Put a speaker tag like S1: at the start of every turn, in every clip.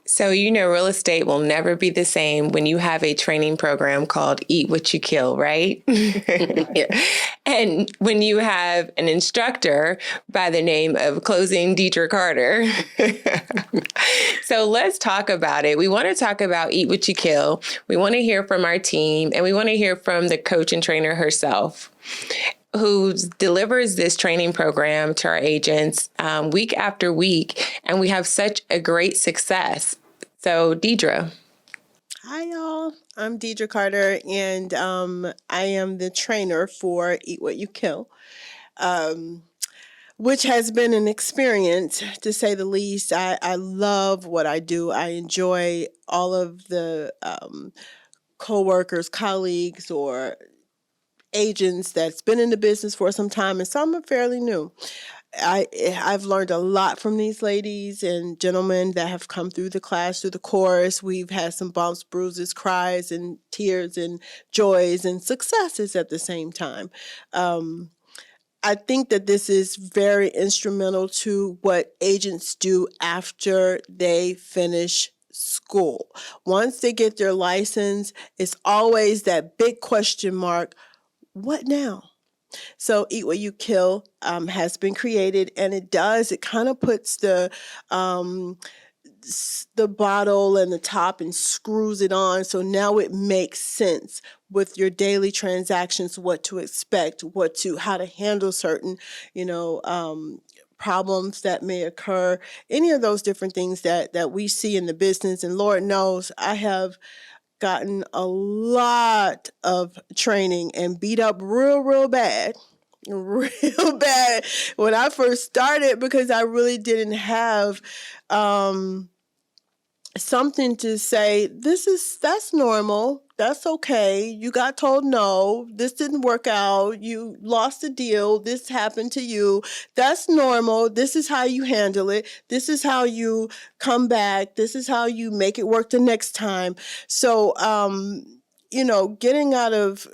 S1: So, real estate will never be the same when you have a training program called Eat What You Kill, right? And when you have an instructor by the name of Closing Dedra Carter. So let's talk about it. We want to talk about Eat What You Kill. We want to hear from our team, and we want to hear from the coach and trainer herself, who delivers this training program to our agents week after week, and we have such a great success. So, Dedra.
S2: Hi, y'all. I'm Dedra Carter, and I am the trainer for Eat What You Kill, which has been an experience, to say the least. I love what I do. I enjoy all of the co-workers, colleagues, or agents that's been in the business for some time, and some are fairly new. I've learned a lot from these ladies and gentlemen that have come through the class, through the course. We've had some bumps, bruises, cries, and tears, and joys, and successes at the same time. I think that this is very instrumental to what agents do after they finish school. Once they get their license, it's always that big question mark, what now? So Eat What You Kill has been created, and it kind of puts the bottle and the top and screws it on. So now it makes sense with your daily transactions, what to expect, how to handle certain, problems that may occur, any of those different things that we see in the business. And Lord knows I have gotten a lot of training and beat up real bad when I first started, because I really didn't have something to say, that's normal, that's okay, you got told no, this didn't work out, you lost a deal, this happened to you, that's normal, this is how you handle it, this is how you come back, this is how you make it work the next time. So getting out of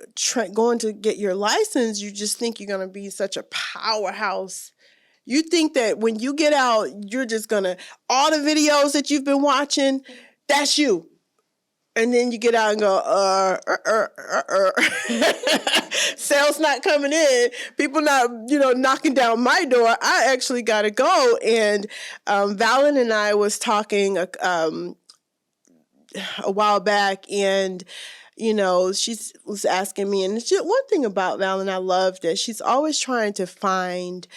S2: going to get your license, you just think you're going to be such a powerhouse. You think that when you get out, you're just going to, all the videos that you've been watching, that's you. And then you get out and go, sales not coming in, people not, knocking down my door. I actually got to go. And Valyn and I was talking a while back, and she was asking me, and one thing about Valyn I love, that she's always trying to find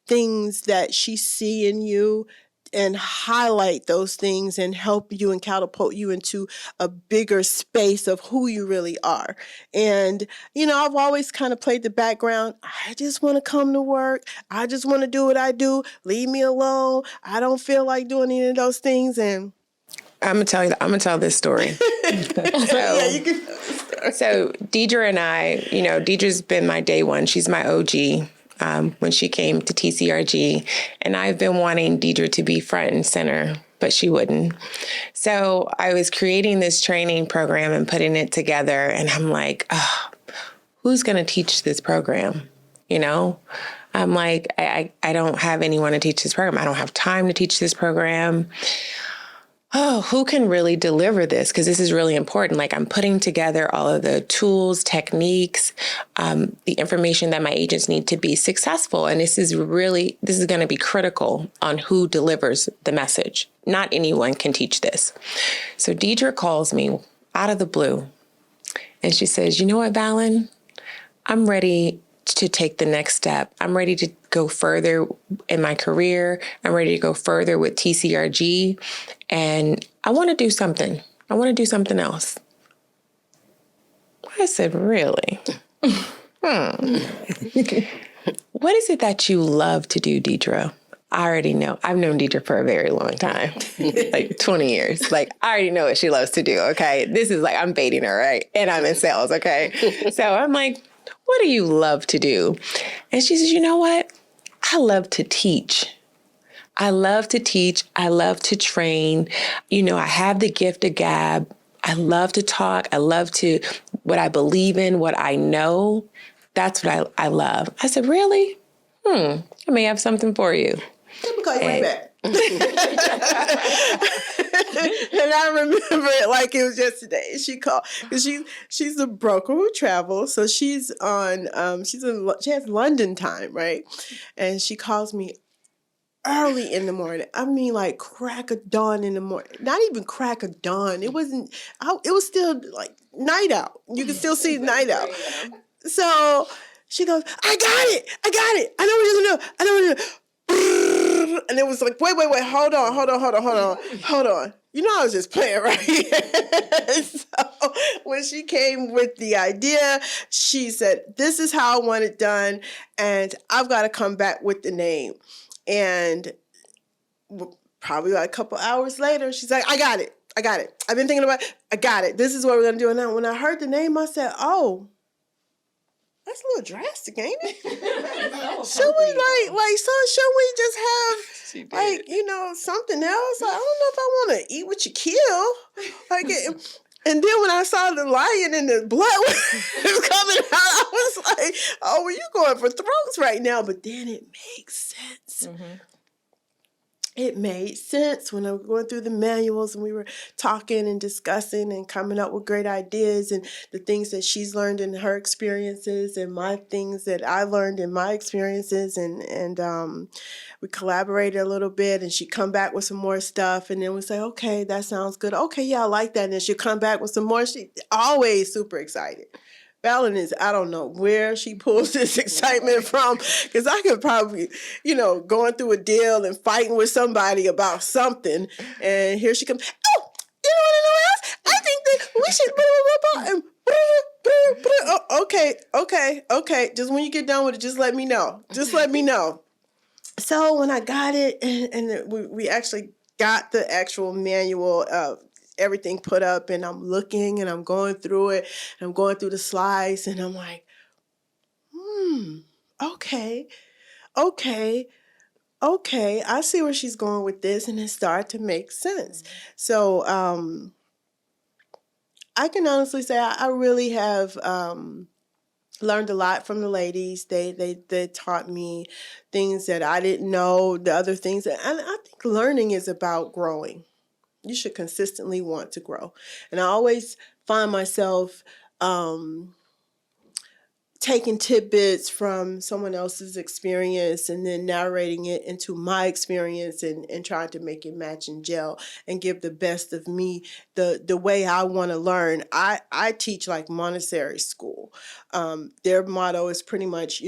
S2: things that she see in you and highlight those things and help you and catapult you into a bigger space of who you really are. And, I've always kind of played the background. I just want to come to work. I just want to do what I do. Leave me alone. I don't feel like doing any of those things. And
S1: I'm gonna tell this story.
S2: Yeah, you can.
S1: So Dedra and I, Dedra's been my day one. She's my OG. When she came to TCRG, and I've been wanting Dedra to be front and center, but she wouldn't. So I was creating this training program and putting it together, and I'm like, who's going to teach this program? I'm like, I don't have anyone to teach this program. I don't have time to teach this program. Who can really deliver this? Because this is really important. Like, I'm putting together all of the tools, techniques, the information that my agents need to be successful. And this is going to be critical on who delivers the message. Not anyone can teach this. So Dedra calls me out of the blue, and she says, you know what, Valyn? I'm ready to take the next step. I'm ready to go further in my career. I'm ready to go further with TCRG. And I want to do something. I want to do something else. I said, really? What is it that you love to do, Dedra? I already know. I've known Dedra for a very long time, like 20 years. Like, I already know what she loves to do, okay? This is like, I'm baiting her, right? And I'm in sales, okay? So I'm like, what do you love to do? And she says, you know what? I love to teach. I love to teach. I love to train. I have the gift of gab. I love to talk. I love to, what I believe in, what I know. That's what I love. I said, really? I may have something for you.
S2: Let me call you right back. And I remember it like it was yesterday. She called because she's a broker who travels, so she's on she has London time, right? And she calls me early in the morning. I mean, like crack of dawn in the morning. Not even crack of dawn. It wasn't. It was still like night out. You can still see night out. So she goes, I got it. I know what you're gonna do. I know what you're gonna do. And it was like, wait, hold on. You know I was just playing, right? So when she came with the idea, she said, this is how I want it done, and I've got to come back with the name. And probably like a couple hours later, she's like, I got it. I've been thinking about it. I got it. This is what we're going to do. And then when I heard the name, I said, oh, that's a little drastic, ain't it? Should we should we just have something else? I don't know if I want to eat what you kill. And then when I saw the lion and the blood was coming out, I was like, oh, well, you going for throats right now. But then it makes sense. Mm-hmm. It made sense when I was going through the manuals and we were talking and discussing and coming up with great ideas and the things that she's learned in her experiences and my things that I learned in my experiences. And we collaborated a little bit, and she'd come back with some more stuff. And then we say, okay, that sounds good. Okay, yeah, I like that. And then she'd come back with some more. She's always super excited. Valyn is, I don't know where she pulls this excitement from, because I could probably, going through a deal and fighting with somebody about something, and here she comes, oh, you want to know what else? I think that we should, okay, just when you get done with it, just let me know. So when I got it, and we actually got the actual manual of everything put up, and I'm looking and I'm going through it, and I'm going through the slides, and I'm like, okay, I see where she's going with this, and it started to make sense. So I can honestly say I really have learned a lot from the ladies. They taught me things that I didn't know, the other things, and I think learning is about growing. You should consistently want to grow. And I always find myself taking tidbits from someone else's experience and then narrating it into my experience and trying to make it match and gel and give the best of me the way I want to learn. I teach like Montessori school. Their motto is pretty much,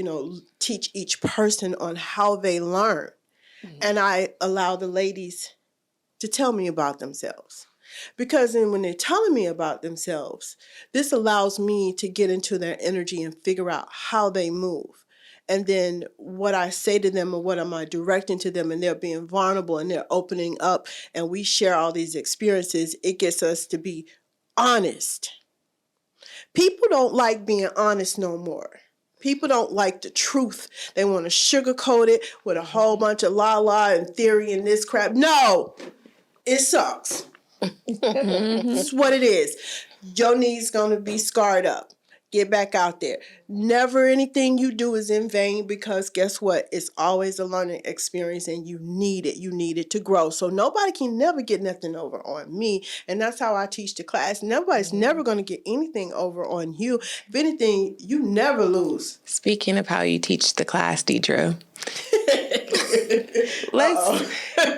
S2: teach each person on how they learn. Mm-hmm. And I allow the ladies to tell me about themselves. Because then when they're telling me about themselves, this allows me to get into their energy and figure out how they move. And then what I say to them or what am I directing to them, and they're being vulnerable and they're opening up, and we share all these experiences, it gets us to be honest. People don't like being honest no more. People don't like the truth. They want to sugarcoat it with a whole bunch of la and theory and this crap. No! It sucks. It's what it is. Your knee's going to be scarred up. Get back out there. Never anything you do is in vain, because guess what? It's always a learning experience, and you need it. You need it to grow. So nobody can never get nothing over on me. And that's how I teach the class. Nobody's never going to get anything over on you. If anything, you never lose.
S1: Speaking of how you teach the class, Dedra.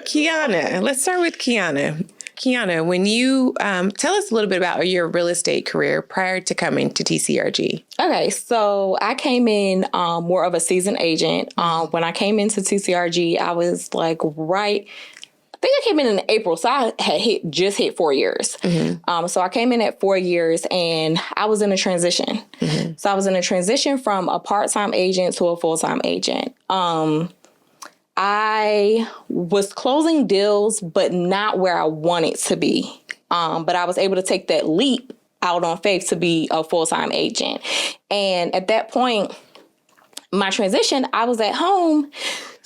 S1: Kiana, let's start with Kiana. Kiana, when you tell us a little bit about your real estate career prior to coming to TCRG.
S3: Okay, so I came in more of a seasoned agent. When I came into TCRG, I was like I think I came in April, so I had just hit 4 years. Mm-hmm. So I came in at 4 years, and I was in a transition. Mm-hmm. So I was in a transition from a part-time agent to a full-time agent. I was closing deals, but not where I wanted to be. But I was able to take that leap out on faith to be a full-time agent. And at that point, my transition, I was at home.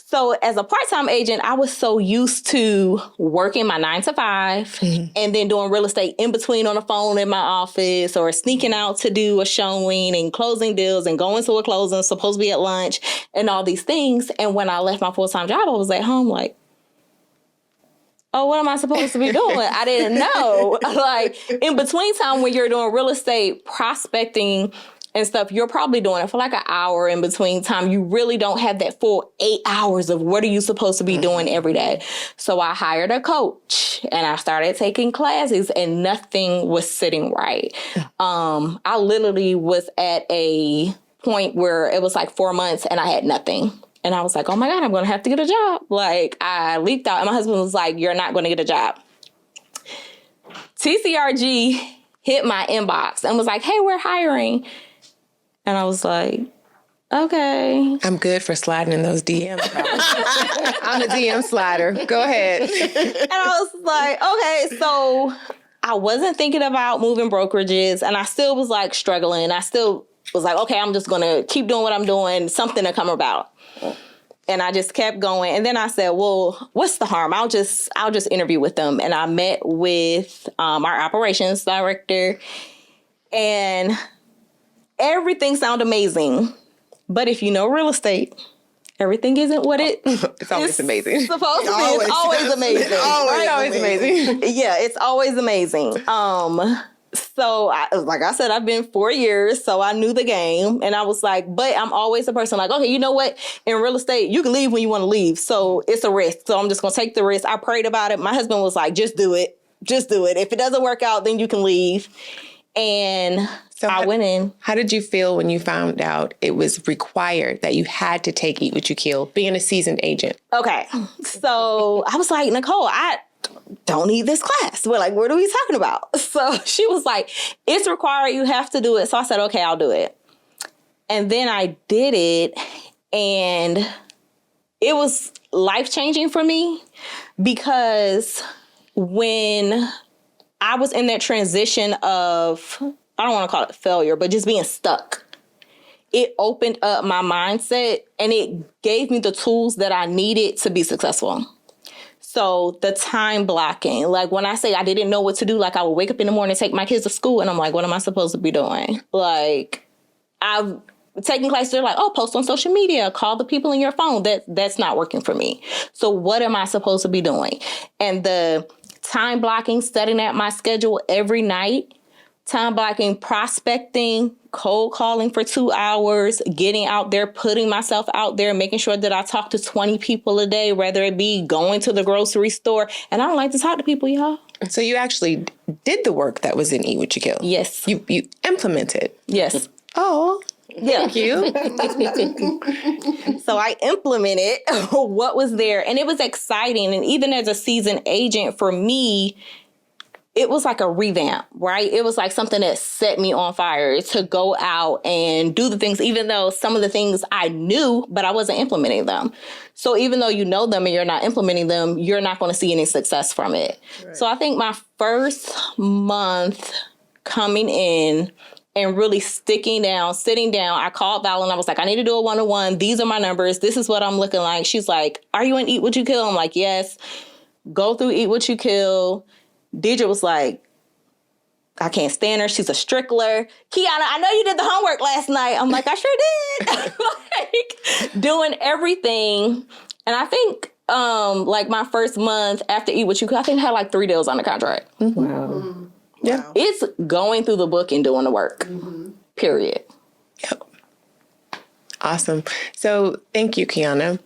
S3: So as a part-time agent, I was so used to working my 9 to 5 and then doing real estate in between on the phone in my office, or sneaking out to do a showing and closing deals and going to a closing, supposed to be at lunch and all these things. And when I left my full-time job, I was at home like, oh, what am I supposed to be doing? I didn't know. Like, in between time when you're doing real estate prospecting and stuff, you're probably doing it for like an hour in between time. You really don't have that full 8 hours of what are you supposed to be doing every day. So I hired a coach and I started taking classes and nothing was sitting right. I literally was at a point where it was like 4 months and I had nothing. And I was like, oh my God, I'm going to have to get a job. Like, I leaked out and my husband was like, you're not going to get a job. TCRG hit my inbox and was like, hey, we're hiring. And I was like, okay.
S1: I'm good for sliding in those DMs. I'm a DM slider. Go ahead.
S3: And I was like, okay. So I wasn't thinking about moving brokerages and I still was like struggling. I still was like, okay, I'm just going to keep doing what I'm doing, something to come about. And I just kept going. And then I said, well, what's the harm? I'll just interview with them. And I met with our operations director and everything sounded amazing. But if you know real estate, everything isn't what
S1: it's always amazing.
S3: Supposed to be. It's always amazing.
S1: Always amazing.
S3: Yeah, it's always amazing. So, like I said, I've been 4 years, so I knew the game. And I was like, but I'm always a person like, okay, you know what? In real estate, you can leave when you want to leave. So it's a risk. So I'm just going to take the risk. I prayed about it. My husband was like, just do it. Just do it. If it doesn't work out, then you can leave. And so I went in.
S1: How did you feel when you found out it was required that you had to take Eat What You Kill, being a seasoned agent?
S3: Okay. So I was like, Nicole, I don't need this class. We're like, what are we talking about? So she was like, it's required. You have to do it. So I said, okay, I'll do it. And then I did it. And it was life-changing for me because when I was in that transition of, I don't want to call it failure, but just being stuck, it opened up my mindset and it gave me the tools that I needed to be successful. So the time blocking, like when I say I didn't know what to do, like I would wake up in the morning, take my kids to school, and I'm like, what am I supposed to be doing? Like, I've taken classes, they're like, oh, post on social media, call the people in your phone. That's not working for me. So what am I supposed to be doing? And the time blocking, setting out my schedule every night, time blocking, prospecting, cold calling for 2 hours, getting out there, putting myself out there, making sure that I talk to 20 people a day, whether it be going to the grocery store. And I don't like to talk to people, y'all.
S1: So you actually did the work that was in Eat What You Kill.
S3: Yes.
S1: You implemented.
S3: Yes.
S1: Oh,
S3: yeah.
S1: Thank you.
S3: So I implemented what was there and it was exciting. And even as a seasoned agent for me, it was like a revamp, right? It was like something that set me on fire to go out and do the things, even though some of the things I knew, but I wasn't implementing them. So even though you know them and you're not implementing them, you're not going to see any success from it. Right. So I think my first month coming in and really sitting down, I called Valyn. I was like, I need to do a one-on-one. These are my numbers. This is what I'm looking like. She's like, are you in Eat What You Kill? I'm like, yes. Go through Eat What You Kill. Dedra was like, I can't stand her. She's a strickler. Kiana, I know you did the homework last night. I'm like, I sure did. Like, doing everything. And I think like my first month after Eat What You Kill, I think I had like 3 deals on the contract.
S1: Mm-hmm.
S2: Wow. Mm-hmm.
S3: Yeah. Wow. It's going through the book and doing the work. Mm-hmm. Period.
S1: Yep. Awesome. So thank you, Kiana.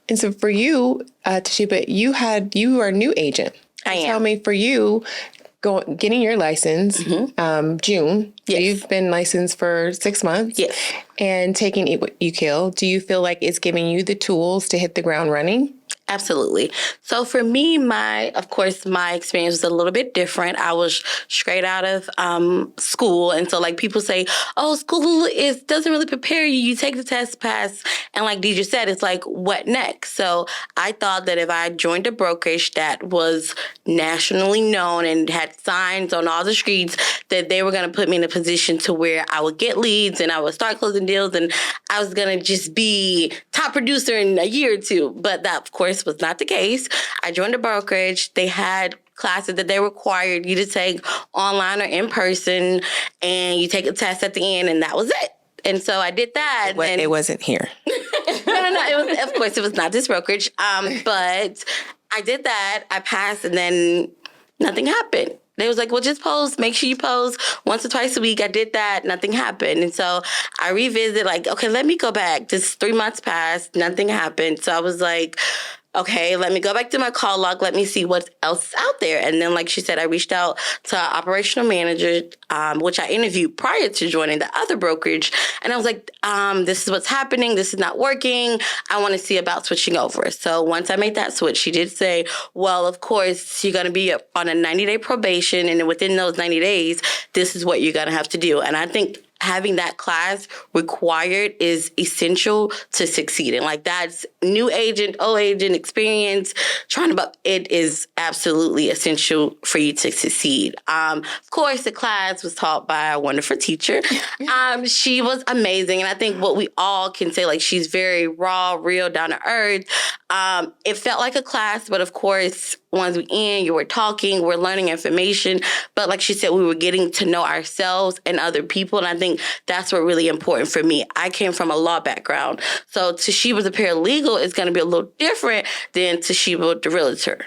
S1: And so for you, Toshiba, you are a new agent.
S4: I am.
S1: Tell me, for you, getting your license, June.
S4: Yes.
S1: So you've been licensed for 6 months.
S4: Yes.
S1: And taking Eat What You Kill. Do you feel like it's giving you the tools to hit the ground running?
S4: Absolutely. So for me, my experience was a little bit different. I was straight out of school. And so like people say, oh, school doesn't really prepare you. You take the test, pass. And like Dedra said, it's like, what next? So I thought that if I joined a brokerage that was nationally known and had signs on all the streets, that they were going to put me in a position to where I would get leads and I would start closing deals and I was going to just be top producer in a year or two. But that, of course, was not the case. I joined a brokerage. They had classes that they required you to take online or in person, and you take a test at the end, and that was it. And so I did that.
S1: It wasn't here.
S4: No. It was, of course, it was not this brokerage. But I did that. I passed, and then nothing happened. They was like, well, just post. Make sure you post once or twice a week. I did that. Nothing happened. And so I revisited, like, okay, let me go back. Just 3 months passed. Nothing happened. So I was like, okay, let me go back to my call log. Let me see what else is out there. And then, like she said, I reached out to our operational manager, which I interviewed prior to joining the other brokerage. And I was like, this is what's happening. This is not working. I want to see about switching over. So once I made that switch, she did say, well, of course, you're going to be on a 90-day probation. And within those 90 days, this is what you're going to have to do. And I think having that class required is essential to succeeding. Like, that's new agent, old agent experience, it is absolutely essential for you to succeed. Of course, the class was taught by a wonderful teacher. She was amazing. And I think what we all can say, like, she's very raw, real, down to earth. It felt like a class, but of course, once we you were talking, we're learning information. But like she said, we were getting to know ourselves and other people. And I think that's what really important for me. I came from a law background. So Toshiba, the paralegal, is going to be a little different than Toshiba, the realtor.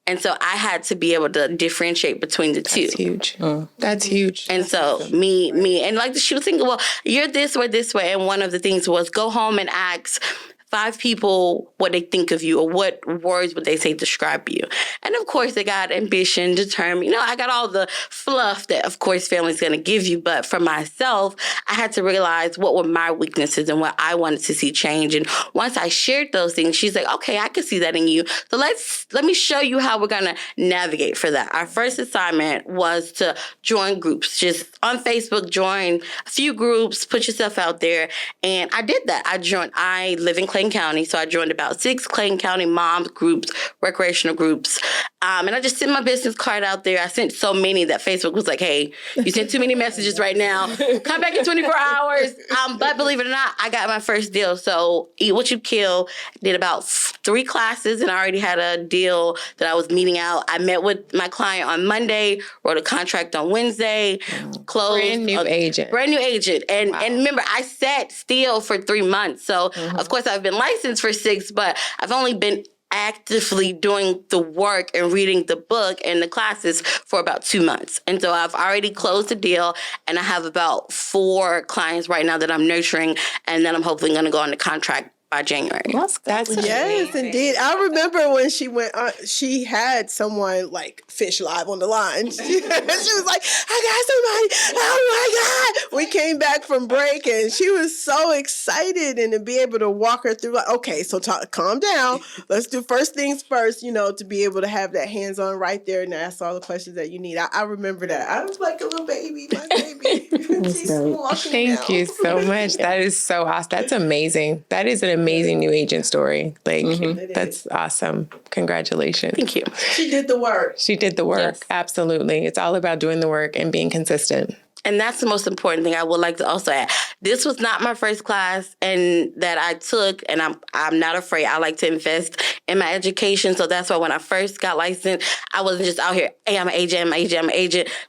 S4: And so I had to be able to differentiate between the two.
S1: That's huge. That's huge.
S4: And so me, and like she was thinking, well, you're this way. And one of the things was go home and ask 5 people what they think of you, or what words would they say describe you. And of course, they got ambition, determined. I got all the fluff that, of course, family's going to give you. But for myself, I had to realize what were my weaknesses and what I wanted to see change. And once I shared those things, she's like, okay, I can see that in you. So let me show you how we're going to navigate for that. Our first assignment was to join groups. Just on Facebook, join a few groups, put yourself out there. And I did that. I live in Clayton County, so I joined about 6 Clayton County moms groups, recreational groups. And I just sent my business card out there. I sent so many that Facebook was like, hey, you sent too many messages right now. Come back in 24 hours. But believe it or not, I got my first deal. So Eat What You Kill, did about 3 classes, and I already had a deal that I was meeting out. I met with my client on Monday, wrote a contract on Wednesday, closed.
S1: Brand new agent.
S4: And remember, I sat still for 3 months. So, of course, I've been licensed for 6, but I've only been actively doing the work and reading the book and the classes for about 2 months. And so I've already closed the deal, and I have about 4 clients right now that I'm nurturing, and then I'm hopefully going to go on the contract by January.
S1: That's
S2: Yes, indeed. I remember when she went on, she had someone like fish live on the line. She was like, I got somebody. Oh my God. We came back from break and she was so excited, and to be able to walk her through, like, okay, so calm down. Let's do first things first, to be able to have that hands-on right there and ask all the questions that you need. I remember that. I was like a little baby, my baby. She's walking
S1: Thank you so much. That is so awesome. That's amazing. That is an amazing new agent story. Like, that's awesome. Congratulations.
S4: Thank you.
S2: She did the work.
S1: She did the work. Yes. Absolutely. It's all about doing the work and being consistent.
S4: And that's the most important thing I would like to also add. This was not my first class and that I took, and I'm not afraid. I like to invest in my education. So that's why when I first got licensed, I wasn't just out here, hey, I'm an agent.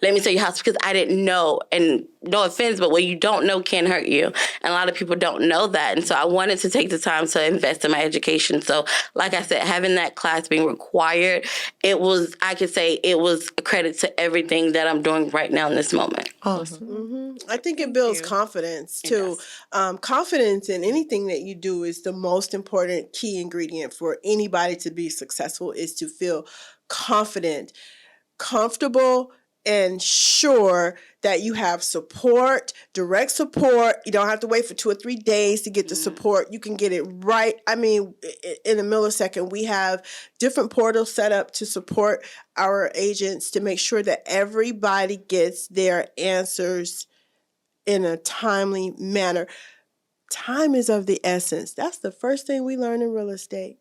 S4: Let me tell you how, because I didn't know. And no offense, but what you don't know can hurt you. And a lot of people don't know that. And so I wanted to take the time to invest in my education. So like I said, having that class being required, I could say it was a credit to everything that I'm doing right now in this moment.
S1: Awesome.
S2: I think it builds confidence too. Confidence in anything that you do is the most important key ingredient for anybody to be successful, is to feel confident, comfortable, and sure that you have support, direct support. You don't have to wait for 2 or 3 days to get the support. You can get it right. I mean, in a millisecond. We have different portals set up to support our agents to make sure that everybody gets their answers in a timely manner. Time is of the essence. That's the first thing we learn in real estate.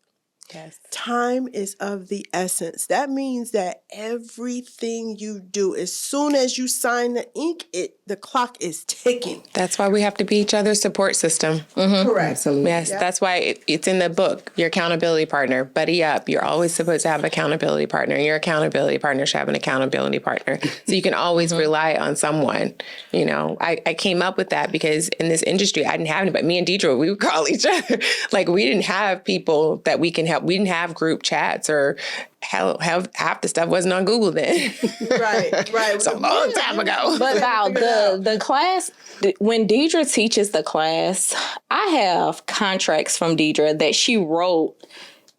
S1: Yes.
S2: Time is of the essence. That means that everything you do, as soon as you sign the ink, the clock is ticking.
S1: That's why we have to be each other's support system.
S2: Correct.
S5: Absolutely.
S1: Yes, that's why it's in the book, your accountability partner. Buddy up. You're always supposed to have an accountability partner. Your accountability partner should have an accountability partner. So you can always rely on someone. I came up with that because in this industry, I didn't have anybody. Me and Dedra, we would call each other. Like, we didn't have people that we can help. we didn't have group chats or half the stuff wasn't on Google then.
S2: Right.
S1: It's a long time ago.
S3: But Val, the class, when Dedra teaches the class, I have contracts from Dedra that she wrote,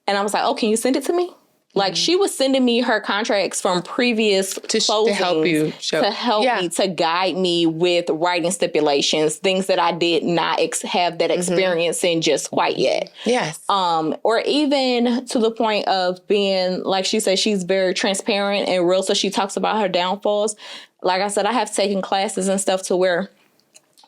S3: and I was like, oh, can you send it to me? Like, she was sending me her contracts from previous closings
S1: to help you
S3: me, to guide me with writing stipulations, things that I did not have that experience in just quite yet.
S1: Yes.
S3: Or even to the point of being, like she said, she's very transparent and real. So she talks about her downfalls. Like I said, I have taken classes and stuff to where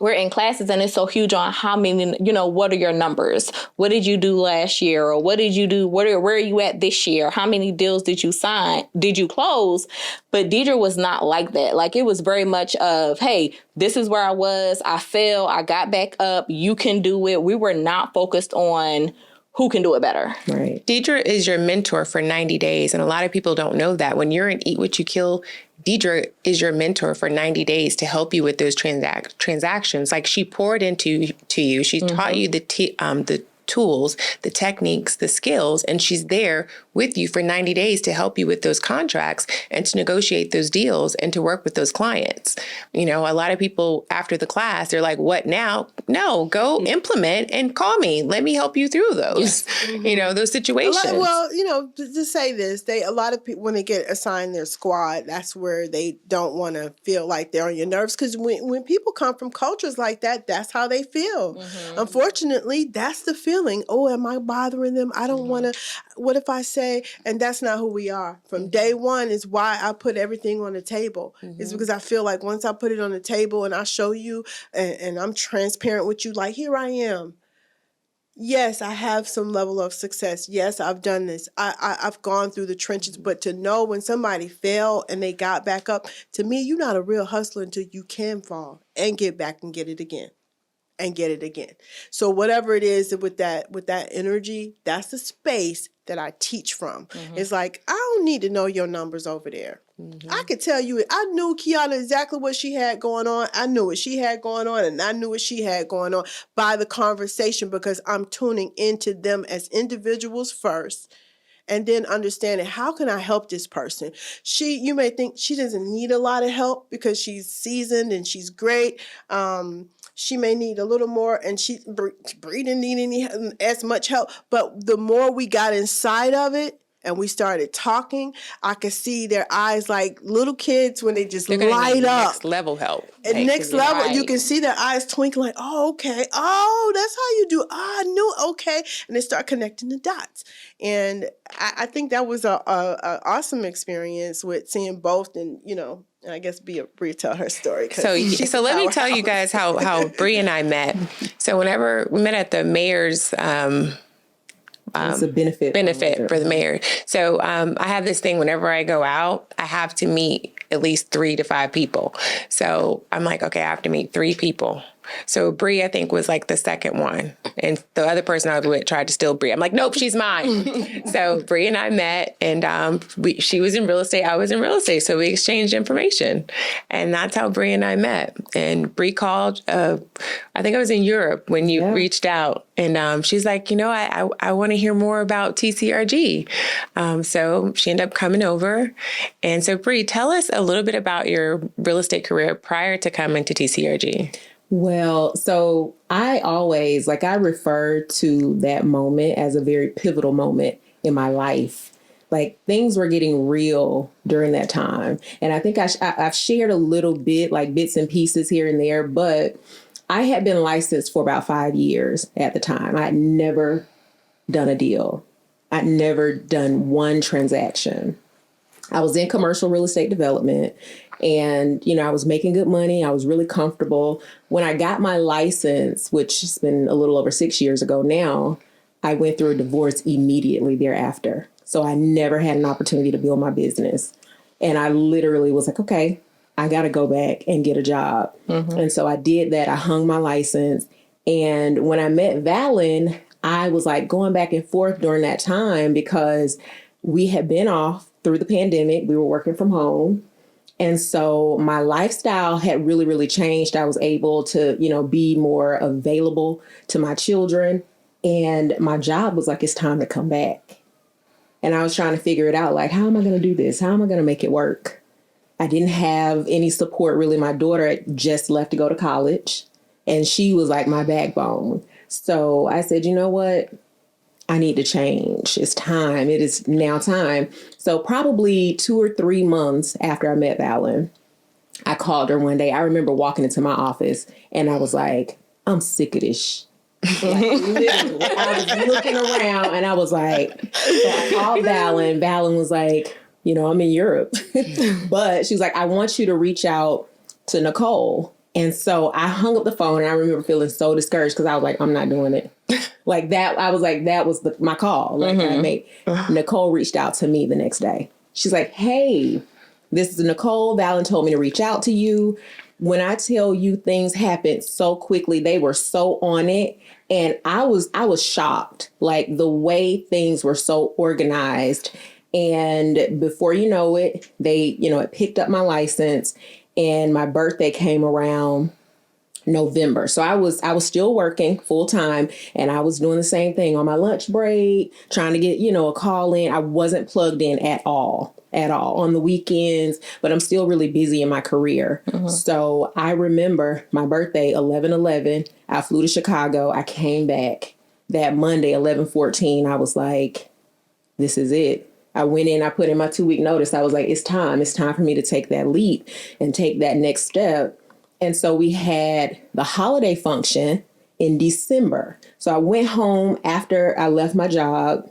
S3: we're in classes and it's so huge on how many, what are your numbers? What did you do last year? Or what did you do? Where are you at this year? How many deals did you sign? Did you close? But Dedra was not like that. Like, it was very much of, hey, this is where I was. I fell. I got back up. You can do it. We were not focused on who can do it better.
S1: Right. Dedra is your mentor for 90 days. And a lot of people don't know that. When you're in Eat What You Kill, Dedra is your mentor for 90 days to help you with those transactions. Like, she poured into you. She taught you the tools, the techniques, the skills, and she's there with you for 90 days to help you with those contracts and to negotiate those deals and to work with those clients. A lot of people after the class, they're like, what now? No, go implement and call me. Let me help you through those, those situations.
S2: To say this, a lot of people, when they get assigned their squad, that's where they don't want to feel like they're on your nerves. Because when people come from cultures like that, that's how they feel. Unfortunately, that's the feeling. Oh, am I bothering them? I don't want to. What if I say, and that's not who we are. From day one is why I put everything on the table. It's because I feel like once I put it on the table and I show you and I'm transparent with you, like, here I am. Yes, I have some level of success. Yes, I've done this. I've gone through the trenches, but to know when somebody fell and they got back up, to me, you're not a real hustler until you can fall and get back and get it again. And get it again. So whatever it is with that energy, that's the space that I teach from. It's like, I don't need to know your numbers over there. I could tell you, I knew Kiana exactly what she had going on. I knew what she had going on, and I knew what she had going on by the conversation, because I'm tuning into them as individuals first. And then understanding, how can I help this person? You may think she doesn't need a lot of help because she's seasoned and she's great. She may need a little more, and Bree didn't need as much help. But the more we got inside of it and we started talking, I could see their eyes like little kids when they just light up.
S1: Next level help.
S2: And next level, you can see their eyes twinkling like, oh, okay. Oh, that's how you do. Oh, I knew. Okay. And they start connecting the dots. And I think that was a awesome experience with seeing both, and, I guess Bree tell her story.
S1: So let me tell you guys how Bree and I met. So whenever we met at the mayor's
S5: it's a benefit
S1: for the mayor. So I have this thing, whenever I go out, I have to meet at least 3 to 5 people. So I'm like, okay, I have to meet 3 people. So Bree, I think, was like the second one. And the other person I was with tried to steal Bree. I'm like, nope, she's mine. So Bree and I met, and she was in real estate. I was in real estate. So we exchanged information. And that's how Bree and I met. And Bree called, I think I was in Europe when you reached out. And she's like, I want to hear more about TCRG. So she ended up coming over. And so Bree, tell us a little bit about your real estate career prior to coming to TCRG.
S5: Well, so I always, I refer to that moment as a very pivotal moment in my life. Like, things were getting real during that time. And I think I've shared a little bit, like bits and pieces here and there, but I had been licensed for about 5 years at the time. I had never done a deal. I'd never done one transaction. I was in commercial real estate development, and, I was making good money. I was really comfortable. When I got my license, which has been a little over 6 years ago now, I went through a divorce immediately thereafter. So I never had an opportunity to build my business. And I literally was like, okay, I got to go back and get a job. And so I did that. I hung my license. And when I met Valyn, I was like going back and forth during that time, because we had been off through the pandemic. We were working from home. And so my lifestyle had really, really changed. I was able to, be more available to my children. And my job was like, it's time to come back. And I was trying to figure it out. Like, how am I going to do this? How am I going to make it work? I didn't have any support, really. My daughter had just left to go to college, and she was like my backbone. So I said, you know what? I need to change. It's time. It is now time. So probably 2 or 3 months after I met Valyn, I called her one day. I remember walking into my office and I was like, I'm sick of this. Like, literally, I was looking around and I was like, so I called Valyn. Valyn was like, I'm in Europe. But she was like, I want you to reach out to Nicole. And so I hung up the phone and I remember feeling so discouraged because I was like, I'm not doing it. Like that, I was like, that was my call. Like I made Nicole reached out to me the next day. She's like, hey, this is Nicole. Valyn told me to reach out to you. When I tell you things happened so quickly, they were so on it. And I was shocked, like the way things were so organized. And before you know it, they, it picked up my license and my birthday came around November. So I was still working full time and I was doing the same thing on my lunch break, trying to get, a call in. I wasn't plugged in at all on the weekends, but I'm still really busy in my career. So I remember my birthday, 11/11, I flew to Chicago. I came back that Monday, 11/14. I was like, this is it. I went in, I put in my 2-week notice. I was like, it's time. It's time for me to take that leap and take that next step. And so we had the holiday function in December. So I went home after I left my job.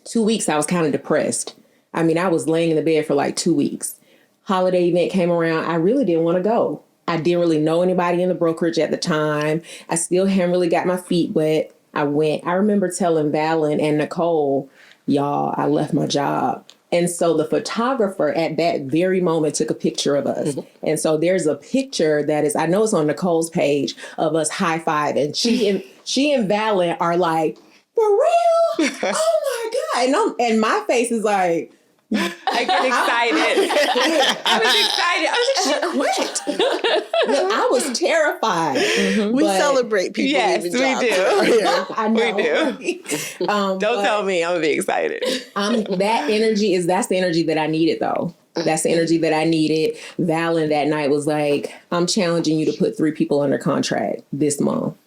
S5: 2 weeks, I was kind of depressed. I mean, I was laying in the bed for like 2 weeks. Holiday event came around. I really didn't want to go. I didn't really know anybody in the brokerage at the time. I still hadn't really got my feet wet. I went. I remember telling Valyn and Nicole, y'all, I left my job. And so the photographer at that very moment took a picture of us. And so there's a picture that is, I know it's on Nicole's page, of us high-fiving. She and Valyn are like, for real? Oh my God. And my face is like,
S1: I get excited. I was excited. I was like, she quit.
S5: Look, I was terrified.
S2: We
S5: but-
S2: celebrate people.
S1: Yes,
S2: leaving
S1: we
S2: jobs
S1: do.
S2: out here.
S5: I know.
S1: We do. Don't tell me. I'm going to be excited.
S5: That's the energy that I needed, though. That's the energy that I needed. Valyn that night was like, I'm challenging you to put 3 people under contract this month.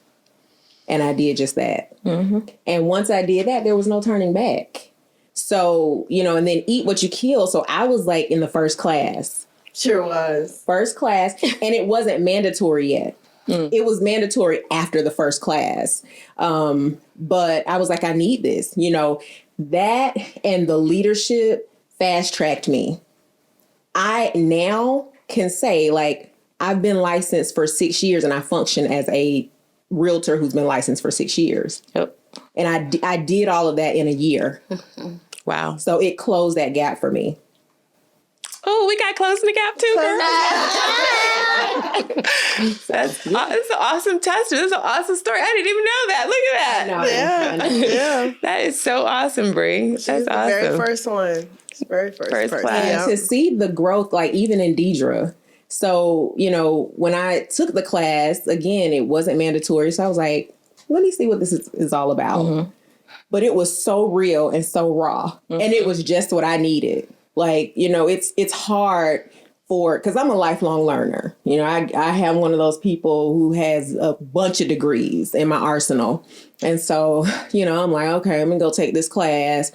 S5: And I did just that. And once I did that, there was no turning back. So, and then eat what you kill. So I was like in the first class.
S2: Sure was.
S5: First class. And it wasn't mandatory yet. It was mandatory after the first class. But I was like, I need this. That and the leadership fast-tracked me. I now can say, like, I've been licensed for 6 years and I function as a realtor who's been licensed for 6 years.
S1: Yep.
S5: And I did all of that in a year.
S1: Wow.
S5: So it closed that gap for me.
S1: Oh, we got closing the gap too, girl. That's an awesome testament. That's an awesome story. I didn't even know that. Look at that.
S5: I know.
S2: Yeah.
S1: That is so awesome, Bree. That's
S2: She's the
S1: awesome.
S2: very first one. Very first person.
S1: class.
S2: Yeah.
S5: To see the growth, like even in Dedra. So, when I took the class, again, it wasn't mandatory. So I was like, let me see what this is all about. But it was so real and so raw. And it was just what I needed. Like, it's hard because I'm a lifelong learner. I have one of those people who has a bunch of degrees in my arsenal. And so, I'm like, okay, I'm going to go take this class.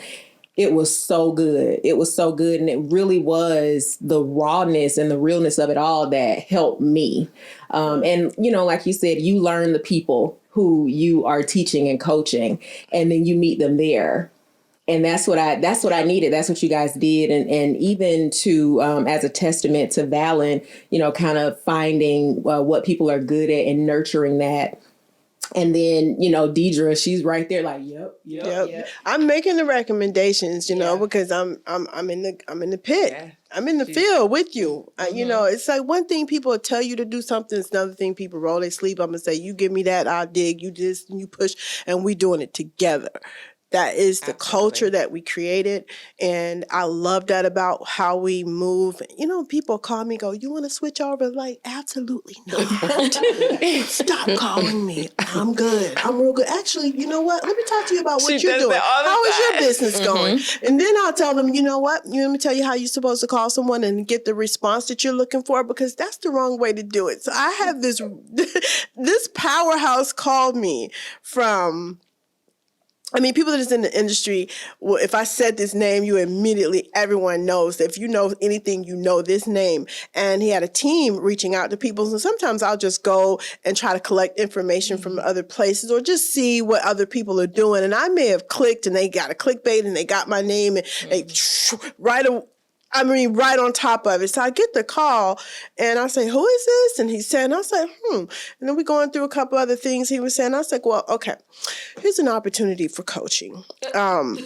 S5: It was so good. It was so good. And it really was the rawness and the realness of it all that helped me. And, like you said, you learn the people who you are teaching and coaching, and then you meet them there. And that's what I needed. That's what you guys did. And even to, as a testament to Valyn, kind of finding what people are good at and nurturing that. And then, Dedra, she's right there like, yep.
S2: I'm making the recommendations, because I'm in the pit.
S1: Yeah.
S2: I'm in the field with you. It's like one thing people will tell you to do something. It's another thing people roll their sleep. I'm going to say, you give me that, I'll dig, you this, and you push, and we doing it together. That is the
S1: Absolutely.
S2: culture that we created. And I love that about how we move. You know, people call me, go, you want to switch over? Like, absolutely not. Stop calling me. I'm good. I'm real good. Actually, you know what? Let me talk to you about what
S1: She
S2: you're
S1: does
S2: doing.
S1: that all the
S2: How is your
S1: time.
S2: business going? And then I'll tell them, you know what? Let me tell you how you're supposed to call someone and get the response that you're looking for, because that's the wrong way to do it. So I have this, this powerhouse called me from, I mean, people that is in the industry, well, if I said this name, you immediately, everyone knows. If you know anything, you know this name. And he had a team reaching out to people. So sometimes I'll just go and try to collect information from other places or just see what other people are doing. And I may have clicked and they got a clickbait and they got my name and they right on top of it. So I get the call and I say, who is this? And he said, and I said, And then we're going through a couple other things he was saying. I was like, well, okay, here's an opportunity for coaching. I'm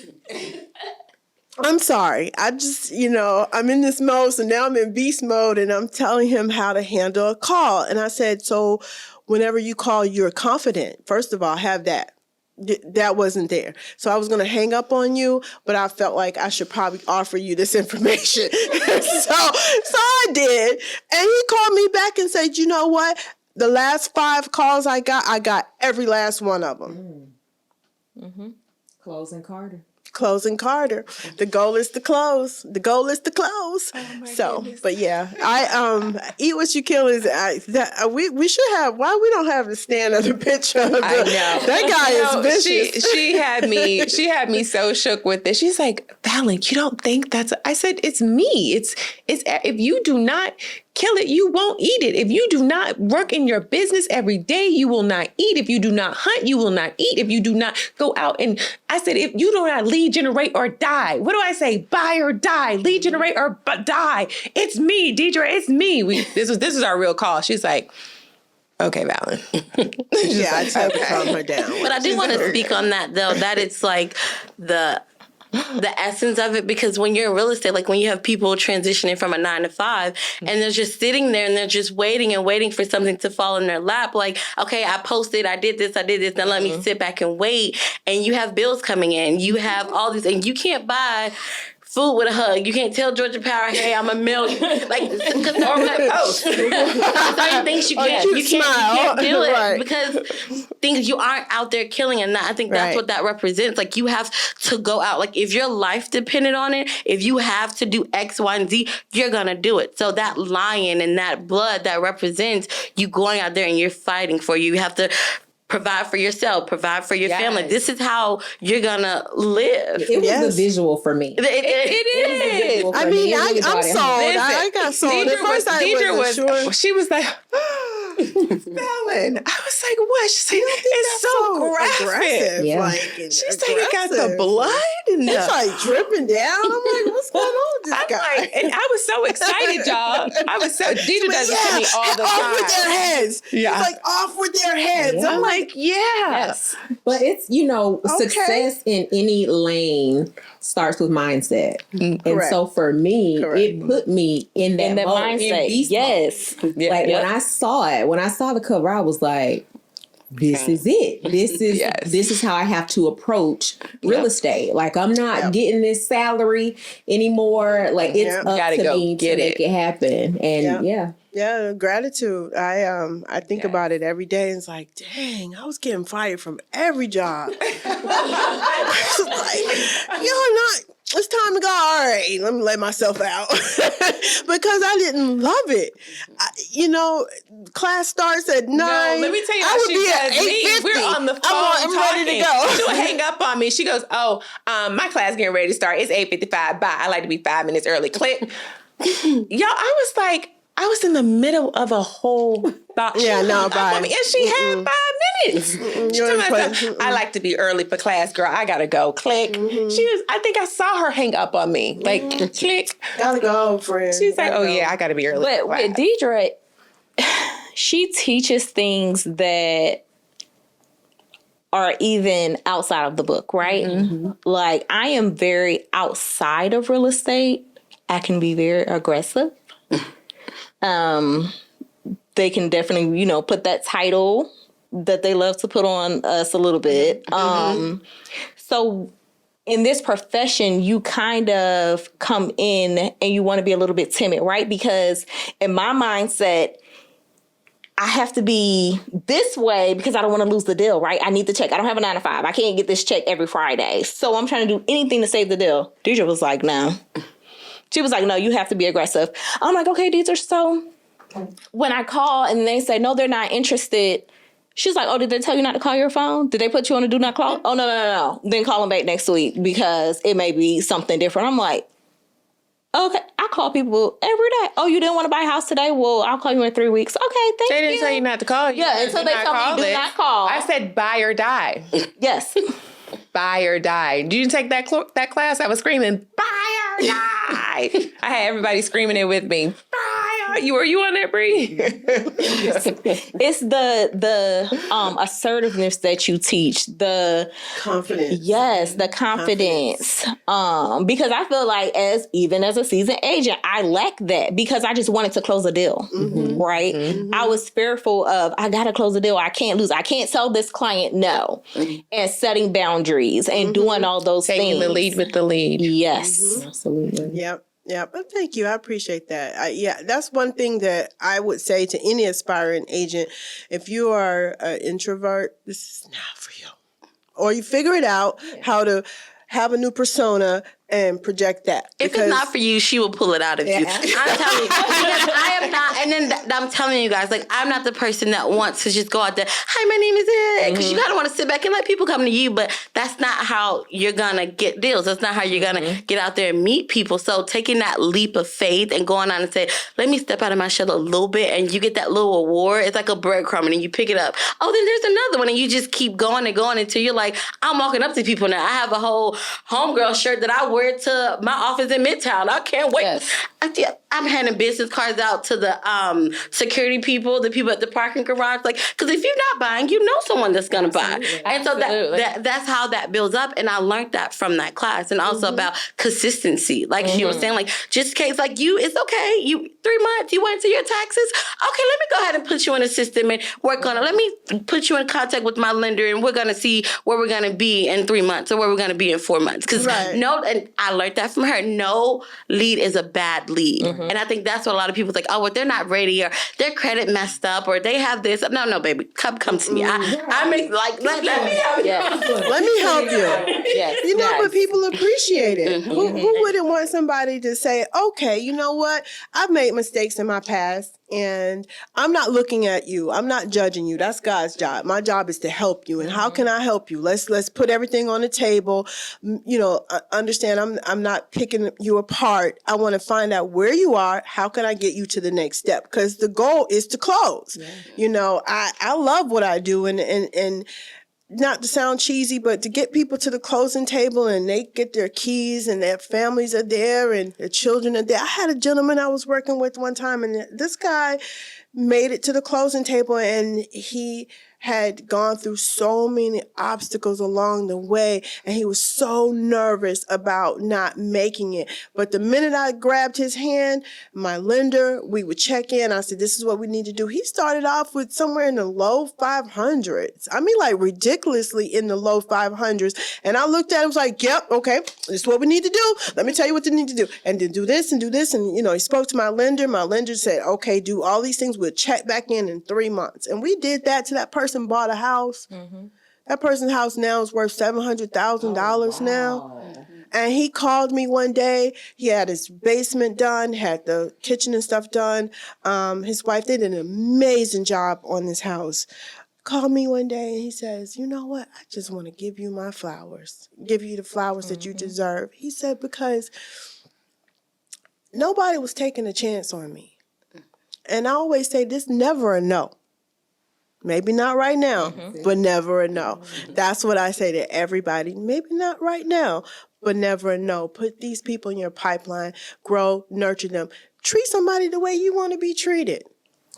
S2: sorry. I just, I'm in this mode. So now I'm in beast mode and I'm telling him how to handle a call. And I said, so whenever you call, you're confident. First of all, have that. That wasn't there. So I was going to hang up on you, but I felt like I should probably offer you this information. so I did. And he called me back and said, you know what? The last 5 calls I got every last one of them.
S5: Closing Carter.
S2: Closing Carter. The goal is to close. The goal is to close. Goodness. But yeah, I eat what you kill is we should have. Why we don't have the stand of the picture? Of
S1: I know
S2: that guy is vicious.
S1: She had me so shook with this. She's like, Valyn, you don't think that's? I said, it's me. It's if you do not kill it, you won't eat it. If you do not work in your business every day, you will not eat. If you do not hunt, you will not eat. If you do not go out and I said, if you do not lead generate or die, what do I say? Buy or die, lead generate or die. It's me, Dedra, it's me. This is our real call. She's like, okay, Valyn.
S2: Yeah, I tried to calm her down.
S4: But I do want to speak on that though, that it's like the essence of it, because when you're in real estate, like when you have people transitioning from a 9 to 5 and they're just sitting there and they're just waiting for something to fall in their lap. Like, okay, I posted, I did this, now let me sit back and wait. And you have bills coming in, you have all these, and you can't buy food with a hug. You can't tell Georgia Power, hey, I'm a million. Like, because certain things you can't. You can't do it right. Because things you aren't out there killing. And I think that's what that represents. Like, you have to go out. Like, if your life depended on it, if you have to do X, Y, and Z, you're going to do it. So that lion and that blood that represents you going out there and you're fighting for you. You have to provide for yourself, provide for your family. This is how you're gonna live.
S5: It was a visual for me.
S2: It is. I mean, I'm sold. I got sold. At first,
S1: she was like, Valyn. I was like, what? She's like, it's so graphic.
S2: Yeah.
S1: Like, she's like, it got the blood and
S2: it's like dripping down. I'm like, what's going on with this guy?
S1: Like, and I was so excited, y'all. Dedra does it to me all the time.
S2: Off with their heads.
S1: Yeah.
S2: It's like off with their heads.
S1: Yeah. I'm like, yes.
S5: But it's, success in any lane starts with mindset. And so for me, it put me in that mindset.
S3: Yes.
S5: When I saw it, when I saw the cover, I was like, this is it. This is how I have to approach real estate. Like, I'm not getting this salary anymore. Like, it's up to me to make it happen. And
S2: Yeah, gratitude. I think about it every day. And it's like, dang, I was getting fired from every job. It's time to go. All right, let me let myself out. Because I didn't love it. Class starts at 9.
S1: No, let me tell you how she does me. We're on the phone
S2: I'm
S1: talking.
S2: ready to go.
S1: She'll hang up on me. She goes, my class getting ready to start. It's 8:55. Bye. I like to be 5 minutes early. Click. Y'all, I was in the middle of a whole thought.
S2: Bye.
S1: And she had 5 minutes. She told me, I like to be early for class, girl. I gotta go. Click. I think I saw her hang up on me. Like, click.
S2: Gotta go, friend.
S1: She's like, I gotta be early.
S3: But with Dedra, she teaches things that are even outside of the book, right? Mm-hmm. Like, I am very outside of real estate. I can be very aggressive. They can definitely, put that title that they love to put on us a little bit. So in this profession, you kind of come in and you want to be a little bit timid, right? Because in my mindset, I have to be this way because I don't want to lose the deal, right? I need the check. I don't have a 9 to 5. I can't get this check every Friday. So I'm trying to do anything to save the deal. Dedra was like, no. She was like, no, you have to be aggressive. I'm like, okay, Dedra. So when I call and they say, no, they're not interested. She's like, oh, did they tell you not to call your phone? Did they put you on a do not call? Oh, no. Then call them back next week because it may be something different. I'm like, okay, I call people every day. Oh, you didn't want to buy a house today? Well, I'll call you in 3 weeks. Okay, thank you.
S1: They didn't tell you not to call.
S3: Yeah, until they tell me do not call.
S1: I said buy or die.
S3: Yes.
S1: Buy or die. Did you take that class? I was screaming, buy or die. I had everybody screaming it with me. Buy or... Were you on that, Bree?
S3: It's the assertiveness that you teach. The
S2: confidence.
S3: Yes, the confidence. Because I feel like even as a seasoned agent, I lack that because I just wanted to close a deal. Mm-hmm. Right? Mm-hmm. I was fearful of I gotta close a deal. I can't lose. I can't tell this client no. Mm-hmm. And setting boundaries and doing all those things.
S1: Taking the lead with the lead.
S3: Yes.
S2: Mm-hmm.
S5: Absolutely.
S2: Yep. Yeah, but thank you. I appreciate that. That's one thing that I would say to any aspiring agent. If you are an introvert, this is not for you. Or you figure it out how to have a new persona and project that.
S4: If it's not for you, she will pull it out of you. I'm telling you. Because I am not, and then I'm telling you guys, like, I'm not the person that wants to just go out there, hi, my name is Ed. Because you kind of want to sit back and let people come to you, but that's not how you're going to get deals. That's not how you're going to get out there and meet people. So taking that leap of faith and going on and say, let me step out of my shell a little bit, and you get that little award. It's like a breadcrumb, and you pick it up. Oh, then there's another one, and you just keep going and going until you're like, I'm walking up to people now. I have a whole homegirl shirt that I wear to my office in Midtown. I can't wait. Yes. I'm handing business cards out to the security people, the people at the parking garage. Like, because if you're not buying, you know someone that's going to buy. And so that's how that builds up. And I learned that from that class. And also about consistency. Like she was saying, like, just in case, like, it's okay. 3 months, you went to your taxes. Okay, let me go ahead and put you in a system and work on it. Let me put you in contact with my lender, and we're going to see where we're going to be in 3 months or where we're going to be in 4 months. Because and I learned that from her. No lead is a bad lead. And I think that's what a lot of people think, oh, well, they're not ready, or their credit messed up, or they have this. No, baby, come to me. I mean, like, let me help you.
S2: Let me help you.
S3: Yes.
S2: You know, but people appreciate it. Who wouldn't want somebody to say, okay, you know what? I've made mistakes in my past, and I'm not looking at you. I'm not judging you. That's God's job. My job is to help you. And how can I help you? Let's put everything on the table. You know, understand I'm not picking you apart. I want to find out where you are. How can I get you to the next step? Because the goal is to close. Yeah. You know, I love what I do, and not to sound cheesy, but to get people to the closing table and they get their keys and their families are there and their children are there. I had a gentleman I was working with one time, and this guy made it to the closing table, and he had gone through so many obstacles along the way, and he was so nervous about not making it. But the minute I grabbed his hand, my lender, we would check in. I said, this is what we need to do. He started off with somewhere in the low 500s. I mean, like, ridiculously in the low 500s. And I looked at him, was like, yep, okay, this is what we need to do. Let me tell you what they need to do. And then do this and do this. And, you know, he spoke to my lender. My lender said, okay, do all these things. We'll check back in 3 months. And we did that to that person bought a house. That person's house now is worth $700,000 now. And he called me one day. He had his basement done, had the kitchen and stuff done. His wife did an amazing job on this house. Called me one day and he says, you know what? I just want to give you my flowers. Give you the flowers that you deserve. He said, because nobody was taking a chance on me. And I always say, this never a no. Maybe not right now, but never a no. That's what I say to everybody. Maybe not right now, but never a no. Put these people in your pipeline, grow, nurture them. Treat somebody the way you want to be treated.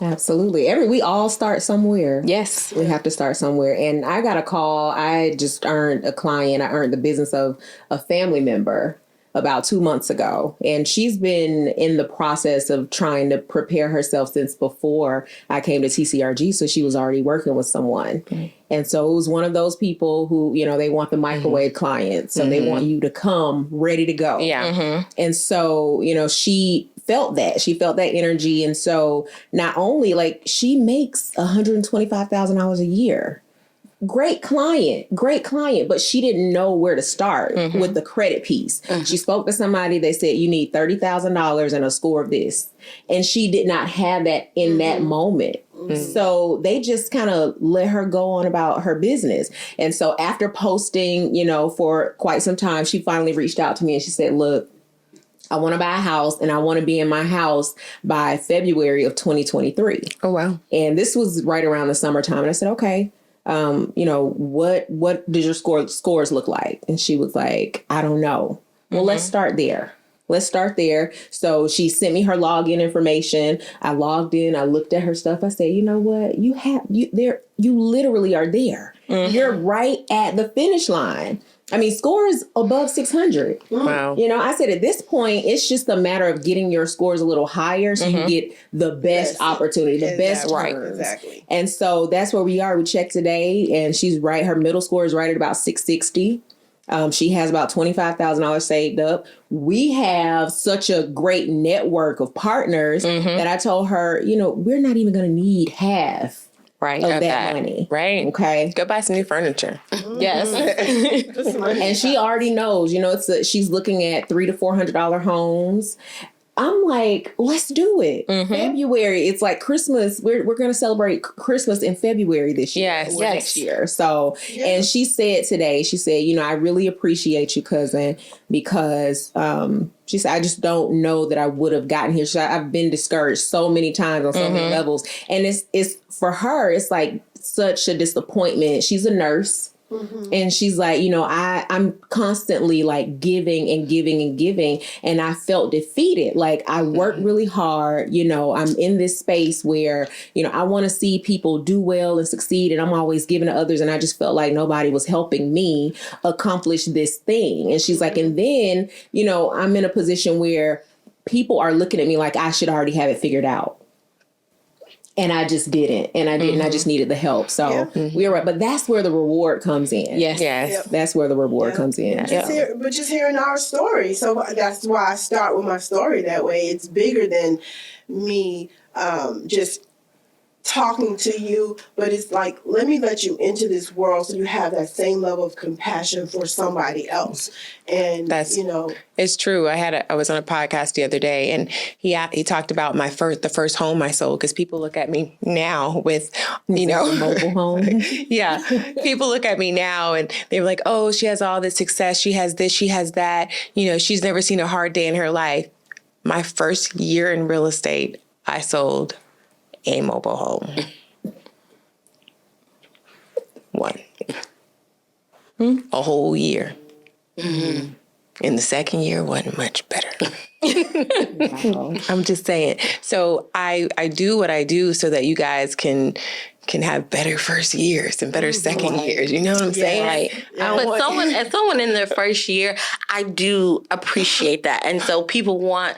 S5: Absolutely. We all start somewhere.
S3: Yes.
S5: We have to start somewhere. And I got a call. I just earned a client. I earned the business of a family member. about 2 months ago. And she's been in the process of trying to prepare herself since before I came to TCRG. So she was already working with someone. And so it was one of those people who, they want the microwave client. So they want you to come ready to go.
S1: Yeah.
S5: And so, she felt that. She felt that energy. And so not only she makes $125,000 a year. Great client, but she didn't know where to start with the credit piece. She spoke to somebody, they said, you need $30,000 and a score of this. And she did not have that in that moment. So they just kind of let her go on about her business. And so after posting, for quite some time, she finally reached out to me and she said, look, I want to buy a house and I want to be in my house by February of 2023.
S1: Oh, wow.
S5: And this was right around the summertime. And I said, okay. What does your scores look like? And she was like, I don't know. Well, let's start there. So she sent me her login information. I logged in. I looked at her stuff. I said, you know what? You literally are there. You're right at the finish line. I mean, scores above 600.
S1: Wow.
S5: I said at this point, it's just a matter of getting your scores a little higher so you get the best opportunity, the best terms.
S2: Exactly.
S5: And so that's where we are. We checked today and she's right. Her middle score is right at about 660. She has about $25,000 saved up. We have such a great network of partners that I told her, we're not even going to need half.
S1: Right.
S5: Of that money.
S1: Right.
S5: Okay.
S1: Go buy some new furniture.
S3: Yes.
S5: And she already knows, she's looking at $300 to $400 homes. I'm like, let's do it. February, it's like Christmas. We're going to celebrate Christmas in February this year.
S1: Yes.
S5: Next year. So, and she said today, I really appreciate you, cousin, because she said, I just don't know that I would have gotten here. She said, I've been discouraged so many times on so many levels. And it's for her, it's like such a disappointment. She's a nurse. And she's like, I'm constantly like giving and giving and giving. And I felt defeated. Like I worked really hard. I'm in this space where, I want to see people do well and succeed. And I'm always giving to others. And I just felt like nobody was helping me accomplish this thing. And she's like, and then, I'm in a position where people are looking at me like I should already have it figured out. And I just didn't. And I didn't. I just needed the help. So we were right. But that's where the reward comes in.
S3: Yes.
S2: Yep.
S5: That's where the reward comes in.
S2: Just hearing our story. So that's why I start with my story that way. It's bigger than me just talking to you, but it's like, let me let you into this world so you have that same level of compassion for somebody else. And
S1: it's true. I was on a podcast the other day, and he talked about the first home I sold, because people look at me now with
S5: mobile home.
S1: Yeah, people look at me now and they're like, oh, she has all this success, she has this, she has that. She's never seen a hard day in her life. My first year in real estate, I sold a mobile home. One. A whole year. In the second year, wasn't much better. Wow. I'm just saying. So I do what I do so that you guys can have better first years and better second years. You know what I'm saying?
S3: Right.
S4: But someone in their first year, I do appreciate that. And so people want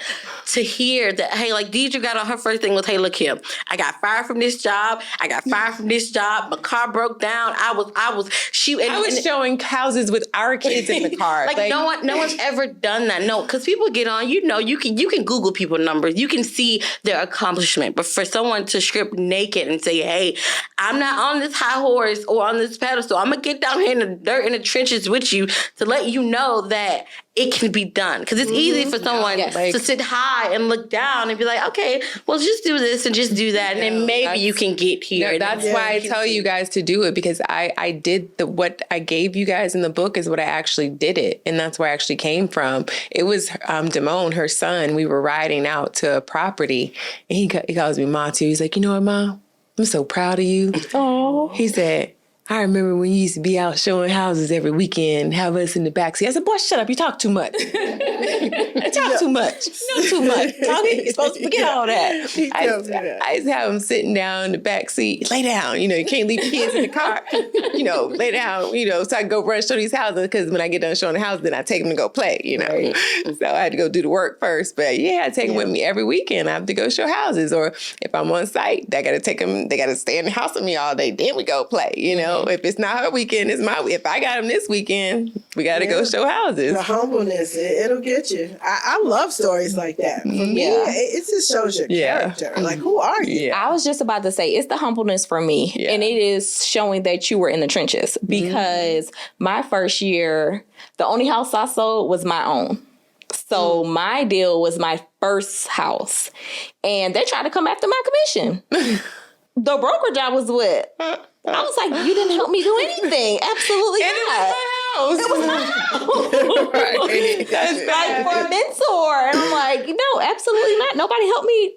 S4: to hear that, hey, like Dedra got on her first thing was, hey, look here, I got fired from this job. I got fired from this job. My car broke down. I was
S1: showing houses with our kids in the car.
S4: Like no one's ever done that. No, because people get on, you can Google people numbers. You can see their accomplishment. But for someone to strip naked and say, hey, I'm not on this high horse or on this pedestal. I'm going to get down here in the dirt, in the trenches with you to let you know that it can be done. Because it's easy for someone to sit high and look down and be like, okay, well, just do this and just do that. And then maybe you can get here.
S1: No, that's why I tell you guys to do it, because I did what I gave you guys in the book is what I actually did it. And that's where I actually came from. It was Damone, her son. We were riding out to a property and he calls me Ma too. He's like, you know what, Ma? I'm so proud of you. Oh, he said, I remember when you used to be out showing houses every weekend, have us in the backseat. I said, boy, shut up. You talk too much. You talk too much. You know too much. Talking, you're supposed to forget all that. I used to have them sitting down in the backseat. Lay down. You can't leave your kids in the car. Lay down, so I can go run show these houses, because when I get done showing the house, then I take them to go play, Right. So I had to go do the work first. But I take them with me every weekend. I have to go show houses. Or if I'm on site, I got to take them. They got to stay in the house with me all day. Then we go play, If it's not her weekend, it's my. If I got them this weekend, we got to go show houses.
S2: The humbleness, it'll get you. I love stories like that. For me, it just shows your character. Like, who are you?
S3: Yeah. I was just about to say, it's the humbleness for me. Yeah. And it is showing that you were in the trenches. Because my first year, the only house I sold was my own. So my deal was my first house. And they tried to come after my commission. The brokerage I was with, I was like, you didn't help me do anything. Absolutely not. It was my house. Right. That's like for a mentor. And I'm like, no, absolutely not. Nobody helped me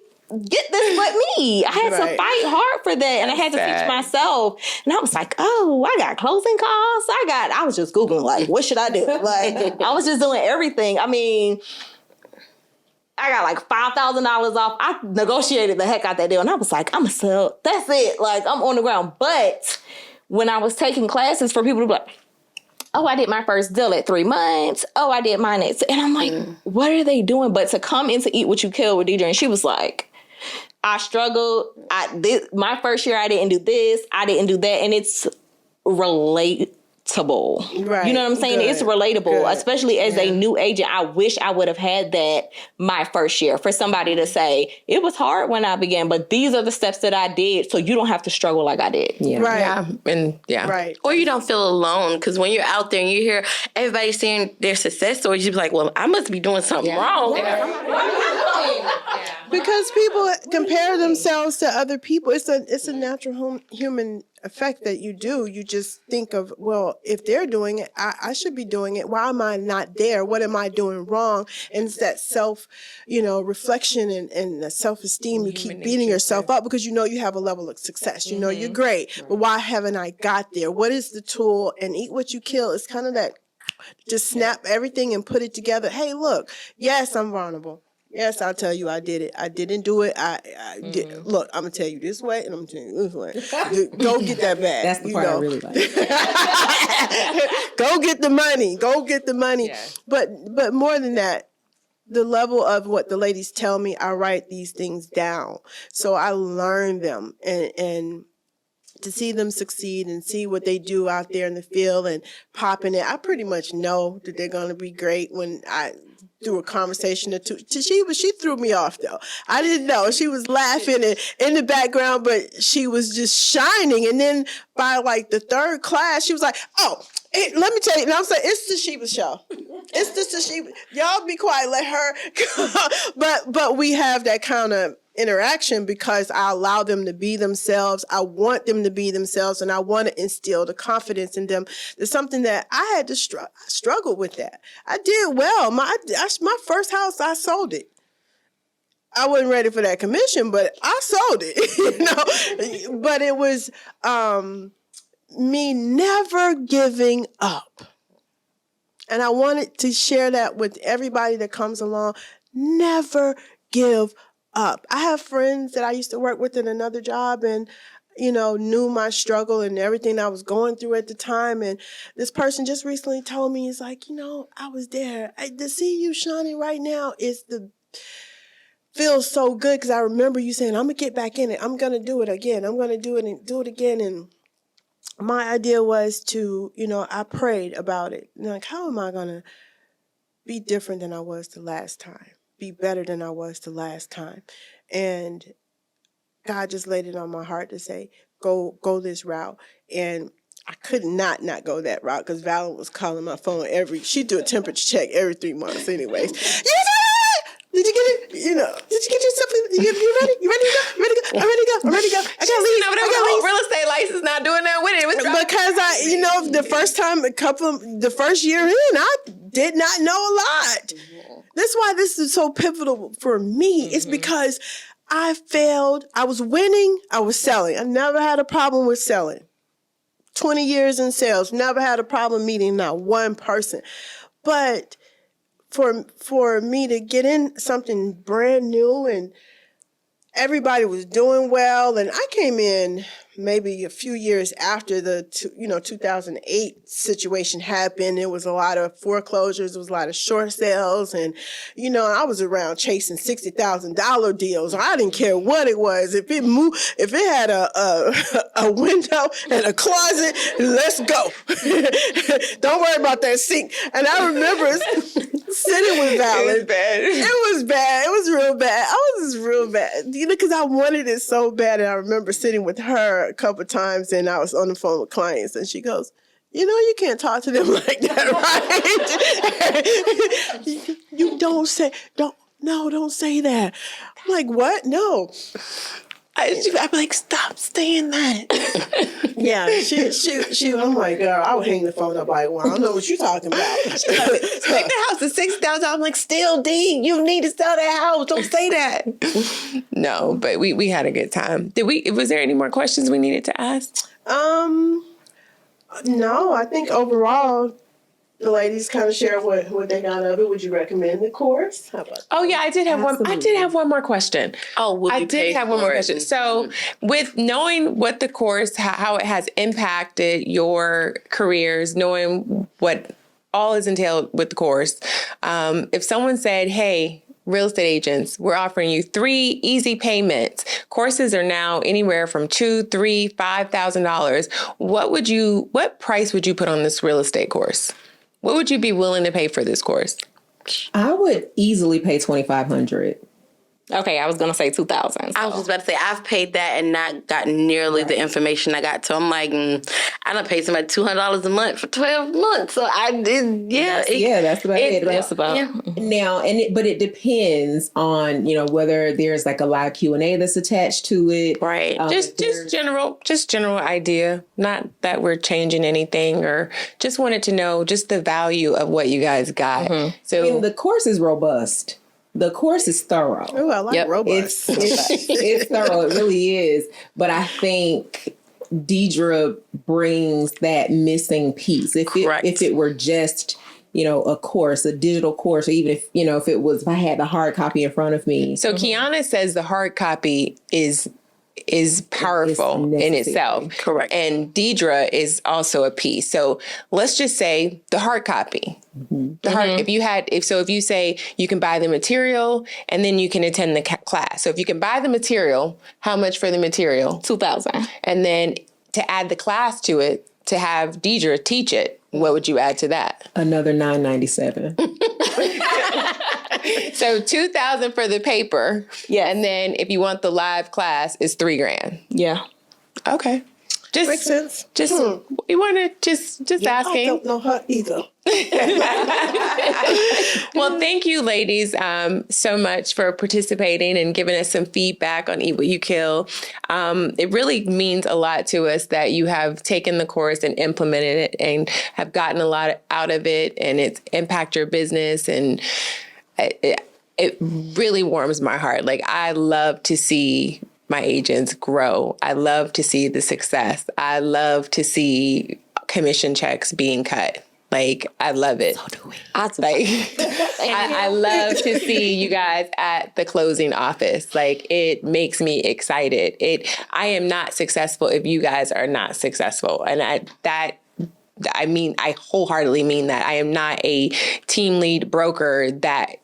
S3: get this but me. I had to fight hard for that. And I had to teach myself. And I was like, oh, I got closing costs. I was just Googling, like, what should I do? Like, I was just doing everything. I mean, I got like $5,000 off. I negotiated the heck out that deal. And I was like, I'm going to sell. That's it. Like, I'm on the ground. But when I was taking classes for people to be like, oh, I did my first deal at 3 months. Oh, I did mine at... And I'm like, what are they doing? But to come in to Eat What You Kill with Dedra, and she was like, I struggled. My first year, I didn't do this. I didn't do that. And it's relatable. Right. You know what I'm saying? Good. It's relatable, especially as a new agent. I wish I would have had that my first year for somebody to say, it was hard when I began, but these are the steps that I did, so you don't have to struggle like I did.
S1: Yeah. Right.
S2: Right.
S4: Or you don't feel alone, because when you're out there and you hear everybody saying their success stories, you be like, well, I must be doing something wrong.
S2: Because people compare themselves to other people. It's a natural human effect that you do. You just think of, well, if they're doing it, I should be doing it. Why am I not there? What am I doing wrong? And it's that self, reflection and the self-esteem. You keep beating yourself up because you have a level of success. You know you're great, but why haven't I got there? What is the tool? And Eat What You Kill is kind of that, just snap everything and put it together. Hey, look, yes, I'm vulnerable. Yes, I'll tell you I did it. I didn't do it. I did. Look, I'm going to tell you this way, and I'm going to tell you this way. Go get that bag.
S5: That's the part I really like.
S2: Go get the money. Go get the money. Yeah. But more than that, the level of what the ladies tell me, I write these things down. So I learn them and to see them succeed and see what they do out there in the field and popping it. I pretty much know that they're going to be great when I do a conversation or two. She threw me off though. I didn't know. She was laughing in the background, but she was just shining. And then by like the third class, she was like, oh, hey, let me tell you. And I'm saying, it's the Sheba show. It's just the Sheba. Y'all be quiet. Let her. But we have that kind of interaction because I allow them to be themselves. I want them to be themselves, and I want to instill the confidence in them. There's something that I had to struggle with that. I did well. My first house, I sold it. I wasn't ready for that commission, but I sold it. But it was me never giving up. And I wanted to share that with everybody that comes along. Never give up. I have friends that I used to work with in another job and, knew my struggle and everything I was going through at the time. And this person just recently told me, he's like, I was there. To see you shining right now feels so good because I remember you saying, I'm going to get back in it. I'm going to do it again. I'm going to do it and do it again. And my idea was to, I prayed about it. Like, how am I going to be different than I was the last time? Be better than I was the last time. And God just laid it on my heart to say, go this route. And I could not go that route because Valyn was calling my phone she do a temperature check every 3 months anyways. Did you get it? Did you get yourself? You ready? You ready to go? You ready to go? I'm ready to go. I'm ready to go. I gotta leave.
S1: I gotta leave. Real estate license not doing that with it. Because
S2: the first year in, I did not know a lot. That's why this is so pivotal for me. It's because I failed. I was winning. I was selling. I never had a problem with selling. 20 years in sales, never had a problem meeting not one person. But for me to get in something brand new and everybody was doing well, and I came in maybe a few years after the 2008 situation happened. It was a lot of foreclosures, it was a lot of short sales, and I was around chasing $60,000 deals. I didn't care what it was. If it moved, if it had a window and a closet, let's go. Don't worry about that sink. And I remember sitting with Valyn.
S1: It was bad.
S2: It was bad. It was real bad. I was just real bad, because I wanted it so bad. And I remember sitting with her a couple times, and I was on the phone with clients, and she goes, you can't talk to them like that, right? You don't say that. I'm like, what? No.
S1: I'm like, stop saying that.
S2: Yeah, she. I'm like, girl, I would hang the phone up like, well, I don't know what you're talking about.
S1: Take the house at $60,000. I'm like, still, D, you need to sell that house. Don't say that. No, but we had a good time. Was there any more questions we needed to ask?
S2: No, I think overall, the ladies kind of share what they got of it. Would you recommend the course? How about that?
S1: Oh yeah, I did have one. I did have one more question.
S4: Oh,
S1: I did have one more question. So, with knowing what the course, how it has impacted your careers, knowing what all is entailed with the course, if someone said, "Hey, real estate agents, we're offering you 3 easy payments. Courses are now anywhere from $2,000, $3,000, $5,000. What price would you put on this real estate course? What would you be willing to pay for this course?"
S5: I would easily pay $2,500.
S3: Okay, I was going to say 2,000.
S4: I was just about to say, I've paid that and not gotten nearly the information I got. So I'm like, I done paid somebody $200 a month for 12 months. So I did,
S5: That's about it.
S3: That's about
S5: Now, but it depends on, whether there's like a live Q&A that's attached to it.
S4: Right.
S1: Just general idea. Not that we're changing anything, or just wanted to know just the value of what you guys got. Mm-hmm. So
S5: the course is robust. The course is thorough.
S2: Oh, I like robust.
S5: It's thorough. It really is. But I think Dedra brings that missing piece. If it were just, a course, a digital course, or even if I had the hard copy in front of me.
S1: So Kiana says the hard copy is powerful in itself.
S4: Correct.
S1: And Dedra is also a piece. So let's just say the hard copy. Mm-hmm. The hard, if you say you can buy the material and then you can attend the class. So if you can buy the material, how much for the material?
S3: $2,000.
S1: And then to add the class to it, to have Dedra teach it, what would you add to that?
S5: Another $997.
S1: So $2,000 for the paper. Yeah. And then if you want the live class, it's $3,000.
S3: Yeah.
S1: Okay. Just
S2: makes sense.
S1: Just you want to just asking.
S2: I don't know her either.
S1: Well, thank you, ladies, so much for participating and giving us some feedback on Eat What You Kill. It really means a lot to us that you have taken the course and implemented it and have gotten a lot out of it, and it's impacted your business, and it really warms my heart. Like, I love to see my agents grow. I love to see the success. I love to see commission checks being cut. Like, I love it. So do we. I love to see you guys at the closing office. Like, it makes me excited. I am not successful if you guys are not successful. And I wholeheartedly mean that. I am not a team lead broker that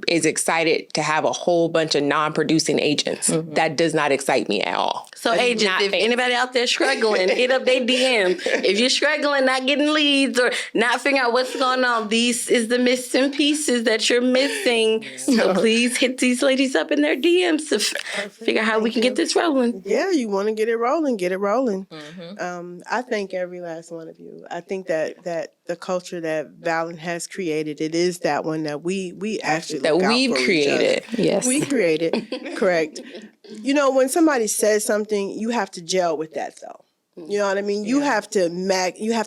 S1: is excited to have a whole bunch of non-producing agents. Mm-hmm. That does not excite me at all.
S4: So agents, if anybody out there struggling, hit up their DM. If you're struggling, not getting leads or not figuring out what's going on, these is the missing pieces that you're missing. So please hit these ladies up in their DMs to figure out how we can get this rolling.
S2: Yeah, you want to get it rolling, get it rolling. Mm-hmm. I thank every last one of you. I think that the culture that Valyn has created, it is that one that we actually
S1: that we've created.
S3: Yes,
S2: we created. Correct. When somebody says something, you have to gel with that, though. You know what I mean? You have to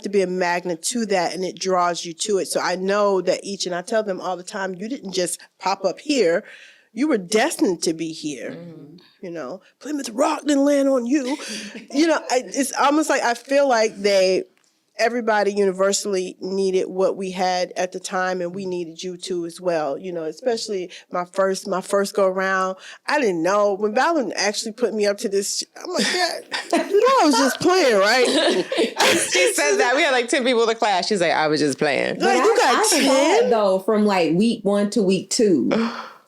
S2: be a magnet to that, and it draws you to it. So I know that and I tell them all the time, you didn't just pop up here. You were destined to be here. You know, Plymouth Rock didn't land on you. You know, it's almost like I feel like everybody universally needed what we had at the time, and we needed you too as well. You know, especially my first go around. I didn't know when Valyn actually put me up to this. I'm like, yeah, you know, I was just playing, right?
S1: She says that. We had like 10 people in the class. She's like, I was just playing.
S2: Like, you got
S5: I saw
S2: 10?
S5: it, though, from like week 1 to week 2.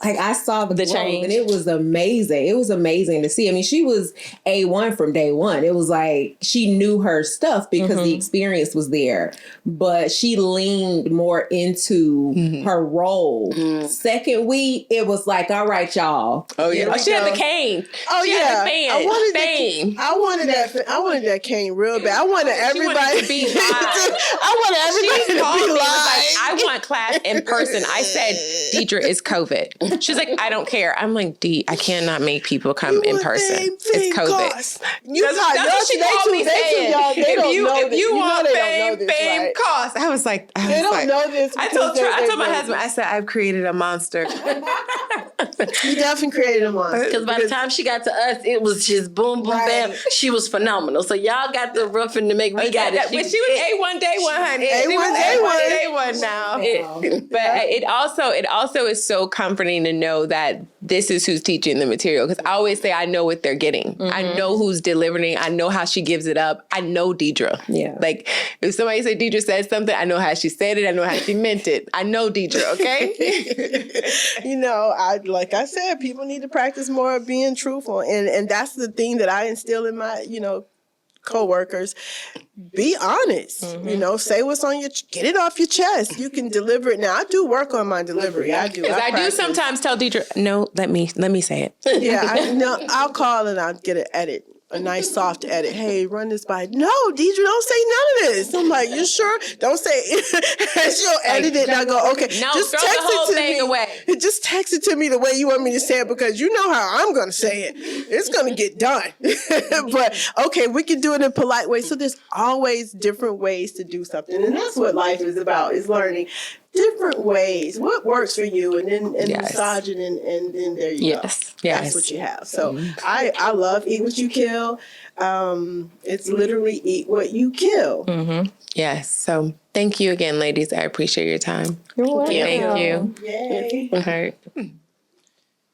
S5: Like, I saw the growth,
S3: change.
S5: and it was amazing. It was amazing to see. I mean, she was A1 from day one. It was like she knew her stuff because the experience was there, but she leaned more into her role. Second week, it was like, all right, y'all.
S1: Oh, yeah.
S3: Oh, she had the cane.
S2: Oh,
S3: She
S2: yeah.
S3: had the fan.
S2: I wanted
S3: Fame.
S2: I wanted that cane real bad. I wanted everybody
S1: to be live.
S2: I wanted everybody
S1: She
S2: to
S1: called me
S2: be
S1: and was
S2: live.
S1: like, I want class in person. I said, Dedra, it's COVID. She's like, I don't care. I'm like, D, I cannot make people come in person. It's COVID.
S2: You
S1: That's what she called me saying. If you want fame costs. I was like,
S2: They don't know this.
S1: I told my husband, I said, I've created a monster.
S2: You definitely created a monster.
S4: Because by the time she got to us, it was just boom, boom, bam. She was phenomenal. So y'all got the roughing to make me got it.
S1: But she was A1 day one, honey. She was A1 day one now. But it also is so comforting to know that this is who's teaching the material. Because I always say I know what they're getting. I know who's delivering. I know how she gives it up. I know Dedra.
S5: Yeah.
S1: Like if somebody said Dedra said something, I know how she said it. I know how she meant it. I know Dedra, okay?
S2: You know, like I said, people need to practice more of being truthful. And that's the thing that I instill in my, coworkers. Be honest. You know, say what's on get it off your chest. You can deliver it. Now I do work on my delivery. I do.
S1: Because I do
S2: practice.
S1: sometimes tell Dedra, no, let me say it.
S2: Yeah, I'll call and I'll get an edit. A nice soft edit. Hey, run this by. No, Dedra, don't say none of this. I'm like, you sure? Don't say it. She'll edit it and I go, okay.
S1: No,
S2: just
S1: throw
S2: text
S1: the whole
S2: it to
S1: thing
S2: me.
S1: away.
S2: Just text it to me the way you want me to say it because you know how I'm going to say it. It's going to get done. But okay, we can do it in a polite way. So there's always different ways to do something. And that's what life is about, is learning different ways. What works for you, and then massage it, and then there you go.
S1: Yes.
S2: That's what you have. So I love Eat What You Kill. It's literally eat what you kill.
S1: Yes. So thank you again, ladies. I appreciate your time.
S3: You're welcome.
S1: Thank you.
S2: Yay.
S1: All right.